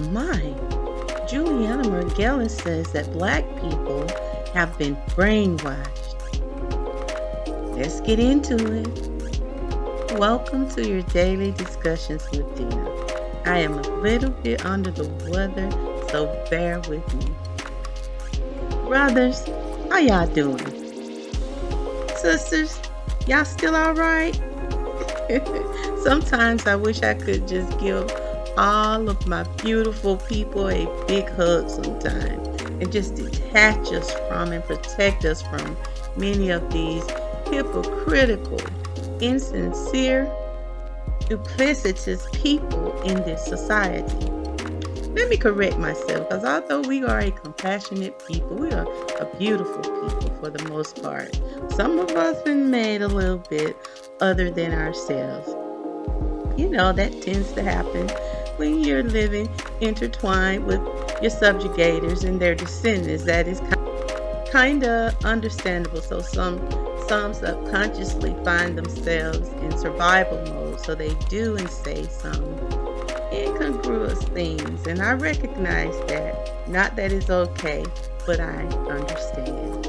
my. Julianna Margulies says that black people have been brainwashed. Let's get into it. Welcome to your daily discussions with Dena. I am a little bit under the weather, so bear with me. Brothers, how y'all doing? Sisters, y'all still all right? Sometimes I wish I could just give all of my beautiful people a big hug sometime and just detach us from and protect us from many of these hypocritical, insincere, duplicitous people in this society. Let me correct myself, because although we are a compassionate people, we are a beautiful people for the most part. Some of us been made a little bit other than ourselves. You know, that tends to happen when you're living intertwined with your subjugators and their descendants. That is kind of understandable. So some subconsciously find themselves in survival mode, so they do and say some incongruous things, and I recognize that. Not that it's okay, but I understand.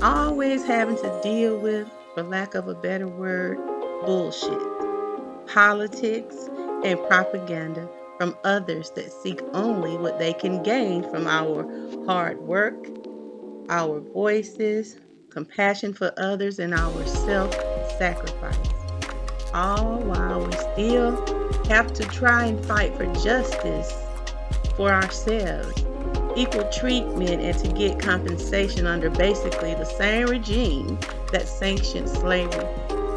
Always having to deal with, for lack of a better word, bullshit, politics, and propaganda from others that seek only what they can gain from our hard work, our voices, compassion for others, and our self-sacrifice. All while we still have to try and fight for justice for ourselves, equal treatment, and to get compensation under basically the same regime that sanctioned slavery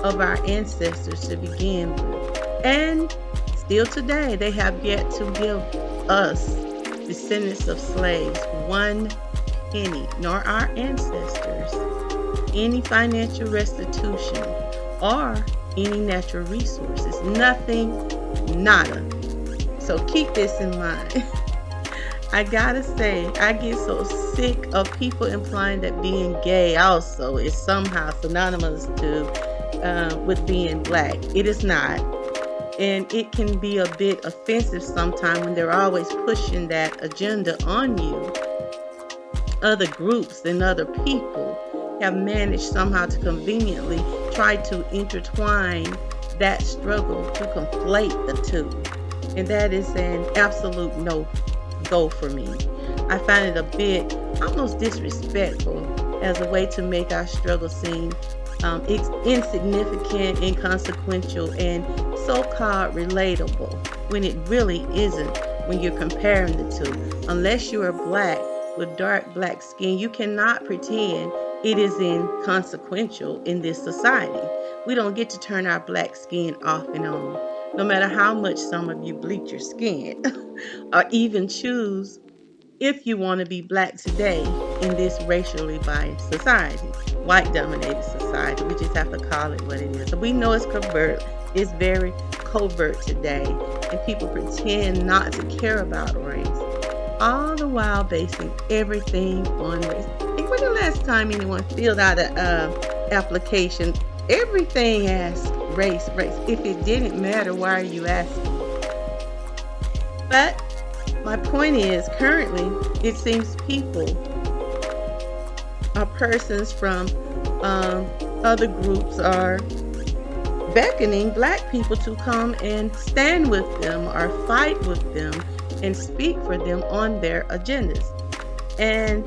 of our ancestors to begin with. And still today, they have yet to give us, descendants of slaves, one penny, nor our ancestors, any financial restitution or any natural resources. Nothing, nada. So keep this in mind. I gotta say, I get so sick of people implying that being gay also is somehow synonymous to with being black. It is not. And it can be a bit offensive sometimes when they're always pushing that agenda on you. Other groups and other people have managed somehow to conveniently try to intertwine that struggle to conflate the two. And that is an absolute no-go for me. I find it a bit almost disrespectful as a way to make our struggle seem insignificant, inconsequential, and so-called relatable, when it really isn't when you're comparing the two. Unless you are black with dark black skin, you cannot pretend it is inconsequential in this society. We don't get to turn our black skin off and on, no matter how much some of you bleach your skin or even choose if you want to be black today in this racially biased society, white dominated society. We just have to call it what it is. So we know it's covert. It's very covert today, and people pretend not to care about race, all the while basing everything on race. And when the last time anyone filled out an application, everything asked race. If it didn't matter, why are you asking? But my point is, currently, it seems people or persons from other groups are beckoning black people to come and stand with them or fight with them and speak for them on their agendas. And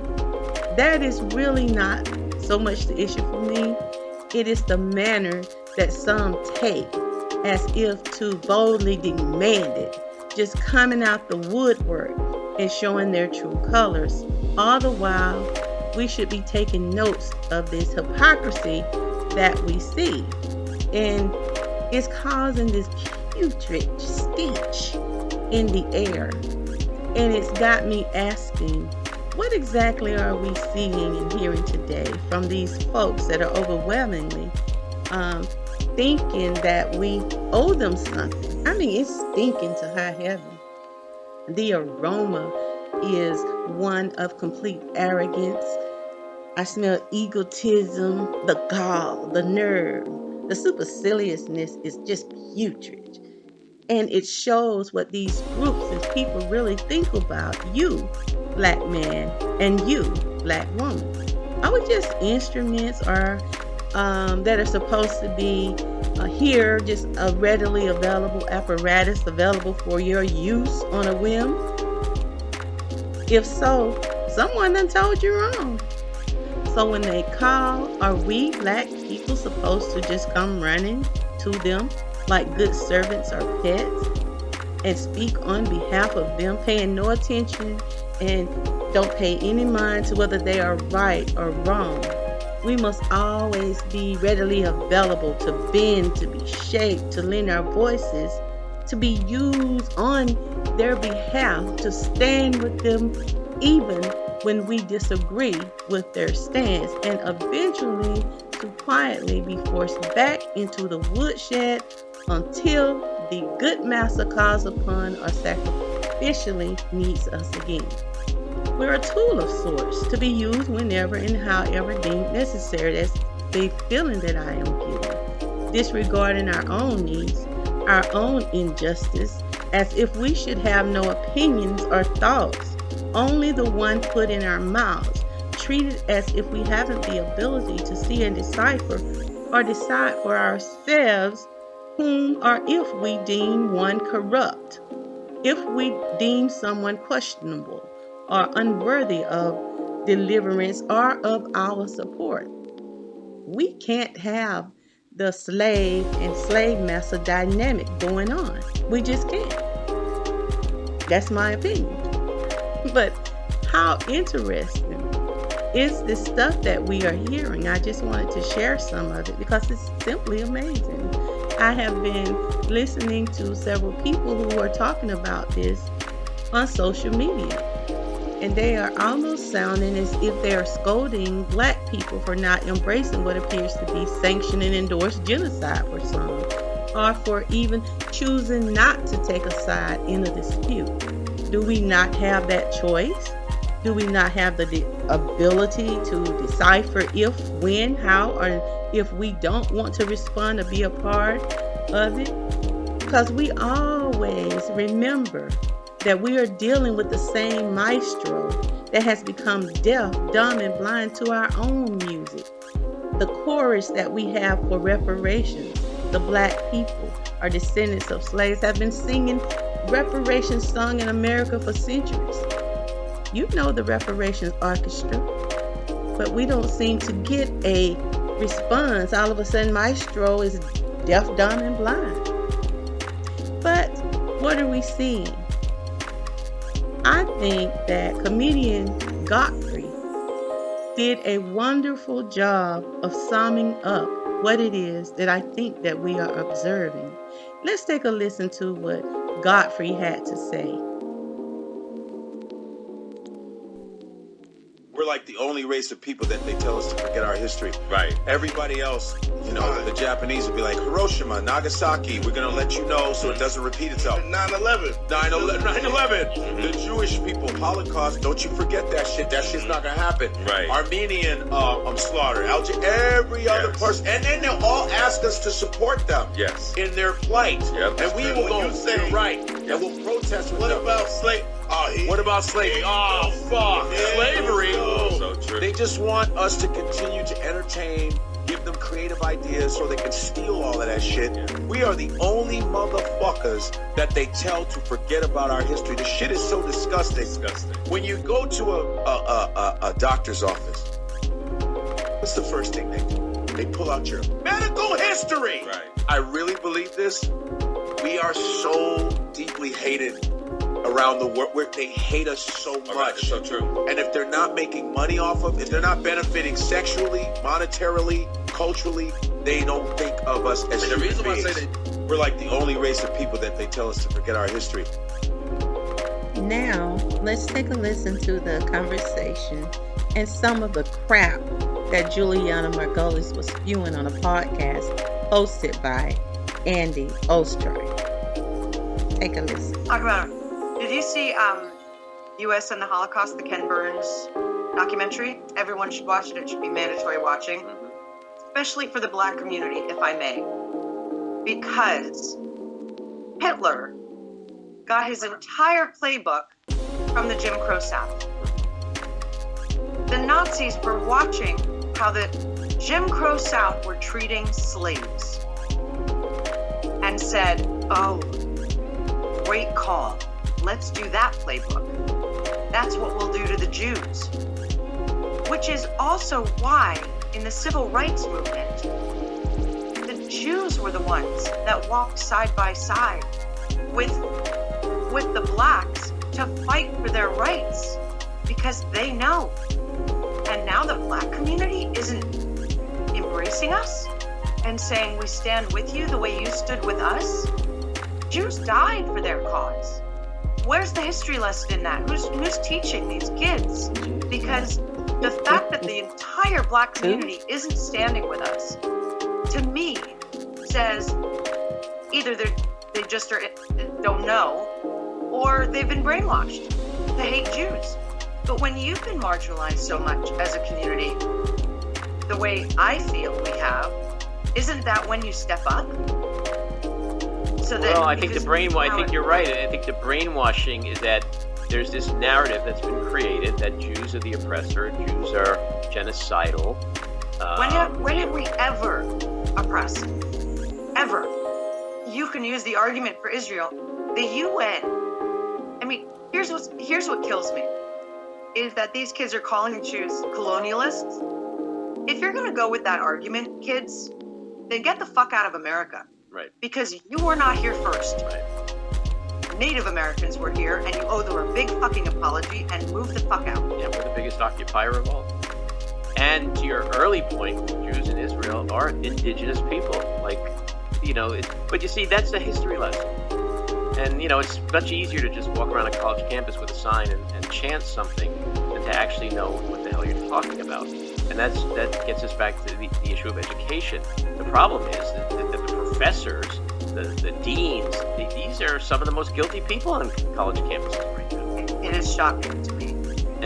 that is really not so much the issue for me. It is the manner that some take as if to boldly demand it, just coming out the woodwork and showing their true colors. All the while, we should be taking notes of this hypocrisy that we see. And it's causing this putrid stench in the air. And it's got me asking, what exactly are we seeing and hearing today from these folks that are overwhelmingly thinking that we owe them something? I mean, it's stinking to high heaven. The aroma is one of complete arrogance. I smell egotism, the gall, the nerve. The superciliousness is just putrid. And it shows what these groups and people really think about you, black man, and you, black woman. Are we just instruments or that are supposed to be here, just a readily available apparatus available for your use on a whim? If so, someone done told you wrong. So when they call, are we black people supposed to just come running to them like good servants or pets and speak on behalf of them, paying no attention and don't pay any mind to whether they are right or wrong? We must always be readily available to bend, to be shaped, to lend our voices, to be used on their behalf, to stand with them even when we disagree with their stance, and eventually to quietly be forced back into the woodshed until the good master calls upon or sacrificially needs us again. We're a tool of sorts to be used whenever and however deemed necessary. That's the feeling that I am getting. Disregarding our own needs, our own injustice, as if we should have no opinions or thoughts, only the one put in our mouths, treated as if we haven't the ability to see and decipher or decide for ourselves whom or if we deem one corrupt, if we deem someone questionable or unworthy of deliverance or of our support. We can't have the slave and slave master dynamic going on. We just can't. That's my opinion. But how interesting is the stuff that we are hearing? I just wanted to share some of it because it's simply amazing. I have been listening to several people who are talking about this on social media, and they are almost sounding as if they are scolding black people for not embracing what appears to be sanctioned and endorsed genocide for some, or for even choosing not to take a side in a dispute. Do we not have that choice? Do we not have the ability to decipher if, when, how, or if we don't want to respond or be a part of it? Because we always remember that we are dealing with the same maestro that has become deaf, dumb, and blind to our own music. The chorus that we have for reparations, the black people, our descendants of slaves, have been singing reparations sung in America for centuries. You know the reparations orchestra, but we don't seem to get a response. All of a sudden, maestro is deaf, dumb, and blind. But what are we seeing? I think that comedian Godfrey did a wonderful job of summing up what it is that I think that we are observing. Let's take a listen to what Godfrey had to say. We're like the only race of people that they tell us to forget our history. Right. Everybody else, the Japanese would be like, Hiroshima, Nagasaki, we're going to let you know so it doesn't repeat itself. 9/11. 9/11. The Jewish people, Holocaust, don't you forget that shit. That shit's not going to happen. Right. Armenian slaughter, every other person. And then they'll all ask us to support them. Yes. In their plight. Yep. And we will go, say, right. And we'll protest with what them. about slave? What about slavery? Oh, fuck. Slavery. So true. They just want us to continue to entertain, give them creative ideas so they can steal all of that shit. Yeah. We are the only motherfuckers that they tell to forget about our history. The shit is so disgusting. When you go to a doctor's office, what's the first thing they do? They pull out your medical history. Right. I really believe this. We are so deeply hated around the world, where they hate us so much. Right, it's so true. And if they're not making money off of it, if they're not benefiting sexually, monetarily, culturally, they don't think of us as human beings. The reason why I say that we're like the only race of people that they tell us to forget our history. Now, let's take a listen to the conversation and some of the crap that Julianna Margulies was spewing on a podcast hosted by Andy Ostray. Take a listen. Talk about it. Did you see U.S. and the Holocaust, the Ken Burns documentary? Everyone should watch it. It should be mandatory watching, especially for the black community, if I may. Because Hitler got his entire playbook from the Jim Crow South. The Nazis were watching how the Jim Crow South were treating slaves and said, oh, great call. Let's do that playbook. That's what we'll do to the Jews. Which is also why in the civil rights movement, the Jews were the ones that walked side by side with the blacks to fight for their rights because they know. And now the black community isn't embracing us and saying we stand with you the way you stood with us. Jews died for their cause. Where's the history lesson in that? Who's teaching these kids? Because the fact that the entire black community isn't standing with us, to me, says either they just don't know, or they've been brainwashed to hate Jews. But when you've been marginalized so much as a community, the way I feel we have, isn't that when you step up? So well, I think I think you're right. I think the brainwashing is that there's this narrative that's been created that Jews are the oppressor, Jews are genocidal. When have we ever oppressed? Ever? You can use the argument for Israel. The UN. I mean, here's what kills me, is that these kids are calling the Jews colonialists. If you're going to go with that argument, kids, then get the fuck out of America. Right. Because you were not here first. Right. Native Americans were here, and you owe them a big fucking apology and move the fuck out. Yeah, we're the biggest occupier of all. And to your early point, Jews in Israel are indigenous people. But you see, that's the history lesson. And, it's much easier to just walk around a college campus with a sign and chant something than to actually know what the hell you're talking about. And that gets us back to the issue of education. The problem is that the professors, the deans, these are some of the most guilty people on college campuses right now. It is shocking to me.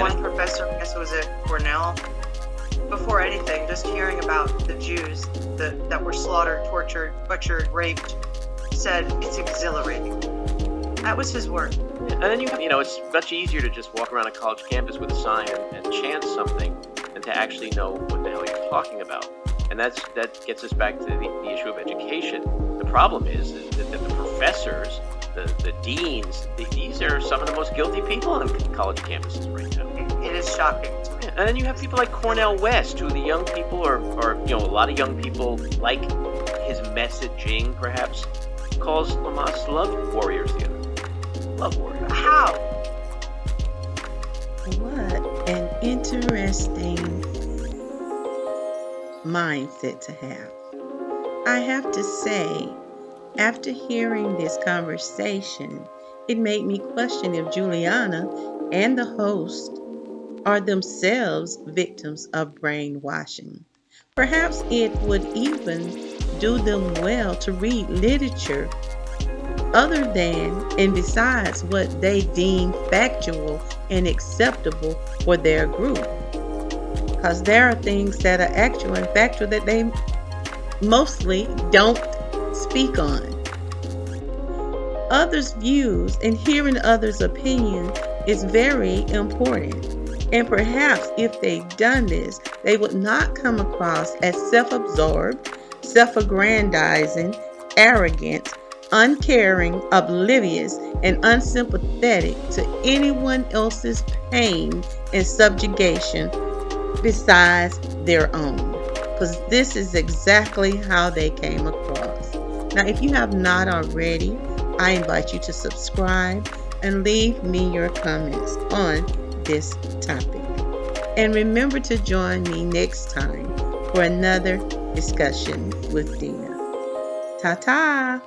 One professor, I guess it was at Cornell, before anything, just hearing about the Jews that were slaughtered, tortured, butchered, raped, said it's exhilarating. That was his word. Yeah. And then it's much easier to just walk around a college campus with a sign and chant something than to actually know what the hell you're talking about. And that gets us back to the issue of education. The problem is that the professors, the deans, these are some of the most guilty people on college campuses right now. It is shocking. Yeah. And then you have people like Cornell West, who the young people are a lot of young people like his messaging, perhaps, calls Hamas love warriors the other day. Love warriors. How? What an interesting mindset to have. I have to say, after hearing this conversation, it made me question if Julianna and the host are themselves victims of brainwashing. Perhaps it would even do them well to read literature other than and besides what they deem factual and acceptable for their group. Because there are things that are actual and factual that they mostly don't speak on. Others' views and hearing others' opinion is very important. And perhaps if they've done this, they would not come across as self-absorbed, self-aggrandizing, arrogant, uncaring, oblivious, and unsympathetic to anyone else's pain and subjugation besides their own. Because this is exactly how they came across. Now, if you have not already, I invite you to subscribe and leave me your comments on this topic. And remember to join me next time for another discussion with Dena. Ta-ta!